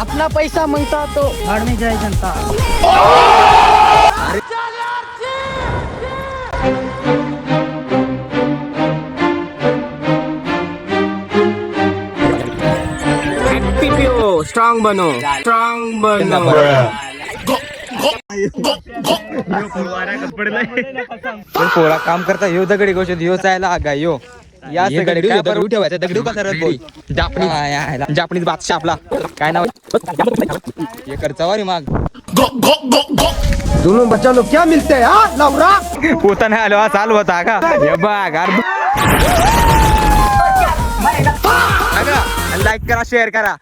अपना पैसा मांगता तो भाड़ में जाए जनता। स्ट्रॉंग बनो, स्ट्रॉंग बनो। पोळा काम करता यो दगडी गोष्ट यो चायला आगा यो या सगळे काय दगडू ठेवायचं दगडू का सरळ बोल जापनीज बादशाह आपला काय नाव हे करचा वारी माग दोनों बच्चा लोग क्या मिलते हैं हाँ लवरा। पोता नाही आलो चाल होता का हे बघ लाईक करा शेअर करा.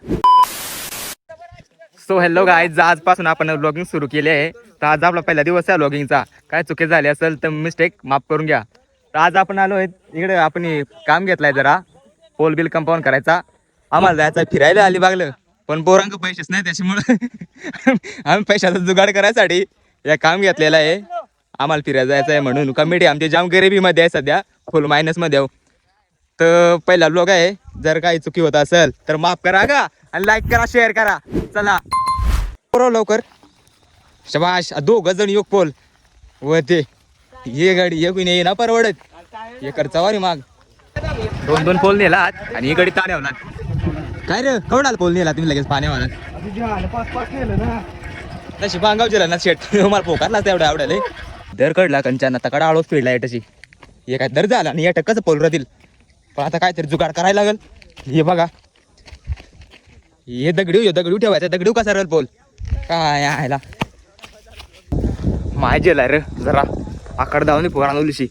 सो हॅलो गाईज, आजपासून आपण व्लॉगिंग सुरू केली आहे. तर आज आपला पहिला दिवस आहे व्लॉगिंगचा. काय चुकी झाली असेल तर मिस्टेक माफ करून घ्या. तर आज आपण आलो आहे इकडे, आपण काम घेतलंय जरा पोल बिल कंपाऊंड करायचा. आम्हाला जायचं फिरायला अलिबागला, पण पोरांक पैसेच नाही त्याच्यामुळे आम्ही पैशाचा जुगाड करायसाठी या काम घेतलेलं आहे. आम्हाला फिरायला जायचं आहे म्हणून. कमिटी आमची जाम गरिबीमध्ये आहे सध्या, फुल मायनसमध्ये आहो. तर पहिला व्लॉग आहे, जर काही चुकी होत असेल तर माफ करा का, आणि लाईक करा शेअर करा. चला लवकर शबाश. दोघं जण योग पोल व ते ये गाडी एक नाही ना परवडत हे करचा वारी माग 2-2 पोल नेलात आणि ही गाडी ताण्यावला. काय रे कवडाल पोल नेला तुम्ही लगेच पाण्यावाला तशी बांगावची ना शेट मला पोकारला तेवढा आवडाले दर कडला कंचाना तकडा आळोच फिरला एटाची हे काय दर झाला आणि या टक्कच पोल राहतील. पण आता काहीतरी जुगाड करायला लागल. हे बघा हे दगडू ठेवायचं दगडू का सरळ पोल काय यायला माय जेलाय रे जरा आकड दावून पोरा लावलीशी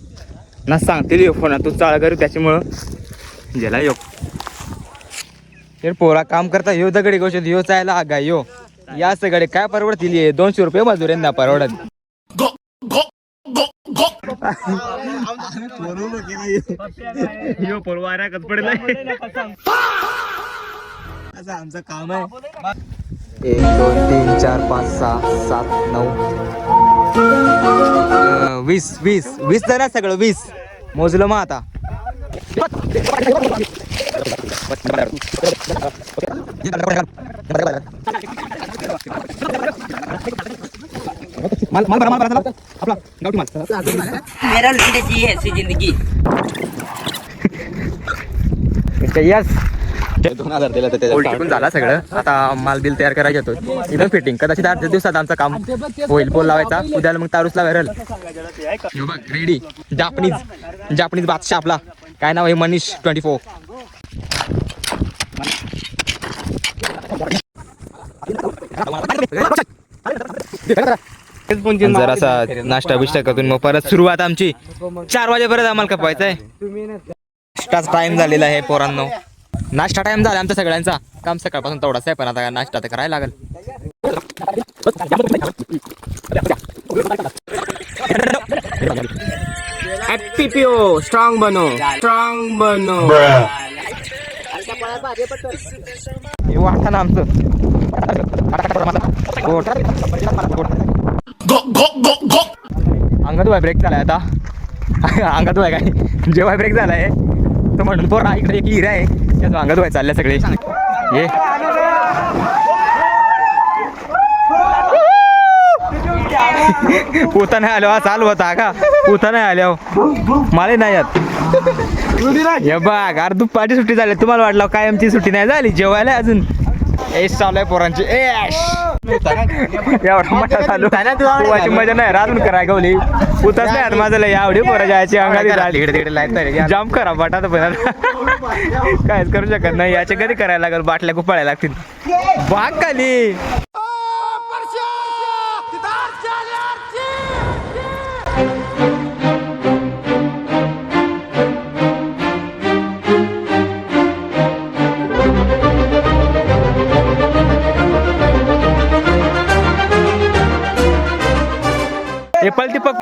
ना सांगतील यो फोन तू चाळ करू त्याच्यामुळं जेला यो पोरा काम करता यो दगडी गोष्ट यो चायला आगा यो या सगळे काय परवडतील 200 रुपये मजूर यांना परवडत. यो पोरवारा कच पडलाय असं आमचं काम आहे. 1 2 3 4 5 6 7 9 20 जरा सगळं 20 मोजलं मग आता. माल भरा आपला गावठी माल मेरा जिंदगी है ऐसी जिंदगी. यस 2000 दिला तर झाला सगळं. आता माल बिल तयार करायला घेतो इथं फिटिंग कदाचित 8 दिवसात आमचं काम होईल. पोल लावायचा उद्याला मग तारूसला व्हायरल रेडी. जापनीज बादशाह आपला काय नाव आहे मनीष 24. जरासा नाश्ता बिष्टा करून मग परत सुरुवात आमची 4 वाजेपर्यंत आम्हाला कपवायचं आहे. नाश्ताच टाइम झालेला आहे पोरांनो. नाश्ता टाइम झाला आमच्या सगळ्यांचा. काम सकाळपासून तेवढाच आहे पण आता नाश्ता तर करायला लागेल. पीपीओ स्ट्रॉंग बनो, स्ट्रॉंग बनो. हे वाटतं ना आमचं अंगात ब्रेक झालाय आता. अंगात काय जेव्हा ब्रेक झालाय तर म्हणून पोरा इकडे एक हिरा आहे त्याचं अंगात व्हाय चालल्या सगळे. ये पोता नाही आलो चालू होता का पोता नाही आल्यावर मला नाही यात हे बघ अर्ध दुपारची सुट्टी झाली. तुम्हाला वाटलं काय आमची सुट्टी नाही झाली जेवायला अजून एश चालू आहे पोरांची एवढा चालू मजा नाही अजून करा गवली उतरच नाही माझं यावडी पोरा जायची अंगाली जाम करा बटात पण कायच करू शकत नाही. याचे कधी करायला लागेल बाटल्या खूप पडायला लागतील बाग खाली. एपल टिपक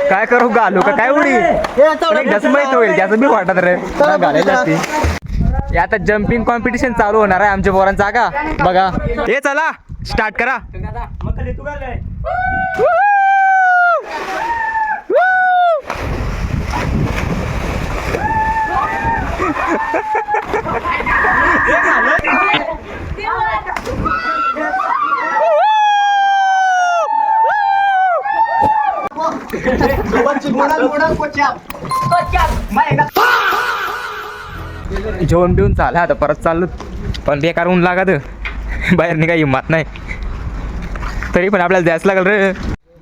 काय काय करू घालू का काय उडी जसं माहित होईल त्याचं बी वाटत रे घालायची असती. आता जम्पिंग कॉम्पिटिशन चालू होणार आहे आमच्या पोरांचा का बघा. हे चला स्टार्ट करा. जेवण बिवून चालला आता परत चाललो पण बेकार ऊन लागत बाहेर निघा हिंमत नाही तरी पण आपल्याला द्यायच लागल रे.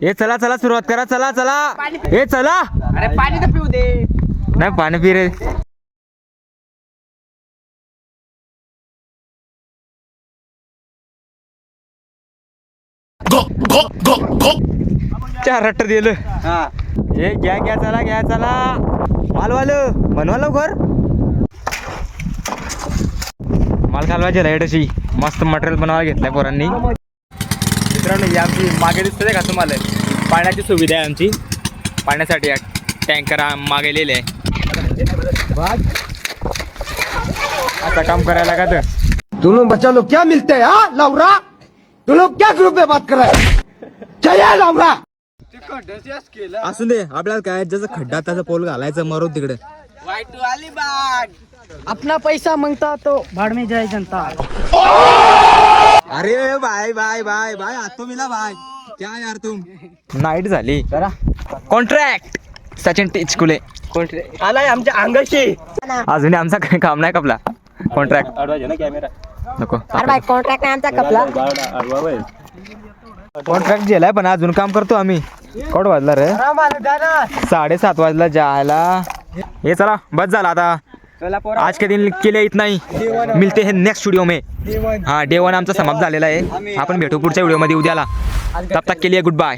हे चला चला सुरुवात करा चला चला हे चला. अरे पाणी तर पिऊ दे. नाही पाणी पी रे. चार रट्टर दिलं. हे घ्या घ्या चला मालवाल बनवा लवकर. माल घालवायची लाईट अशी मस्त मटेरियल बनवायला घेतलंय पोरांनी. मित्रांनो ही आमची मागे दिसते का तुम्हाला पाण्याची सुविधा आहे आमची. पाण्यासाठी टँकर मागे लिहिले आहे. आता काम करायला का तर तुम लोग बच्चा लोग क्या मिलते हैं हाँ लौरा? तुम लोग क्या ग्रुप में बात कर रहे हैं? चलिए लौरा. असू दे आपल्याला काय जसं खड्डा त्याचा पोल घालायचं मरो तिकडे. अपना पैसा मांगता तो भाड़ में जाए जनता. अरे बाय बाय बाय बाय आतो मिला बाय क्या यार तुम. नाईट झाली कॉन्ट्रॅक्ट सचिन टिचकुले आलाय आमच्या अंगाशी. अजून आमचा काही काम नाही कपला कॉन्ट्रॅक्ट नको कॉन्ट्रॅक्ट आमचा कपला. कॉन्ट्रॅक्ट गेलाय पण अजून काम करतो आम्ही. कोड वाजला रे 7:30 वाजला जायला. ये चला बस झाला आता. आज के दिन के लिए इतना ही. मिलते हैं नेक्स्ट व्हिडिओ में. हाँ डे 1 आमचा समाप्त झालेला आहे. आपण भेटू पुढच्या व्हिडिओ मध्ये उद्याला. तब तक के लिए गुड बाय.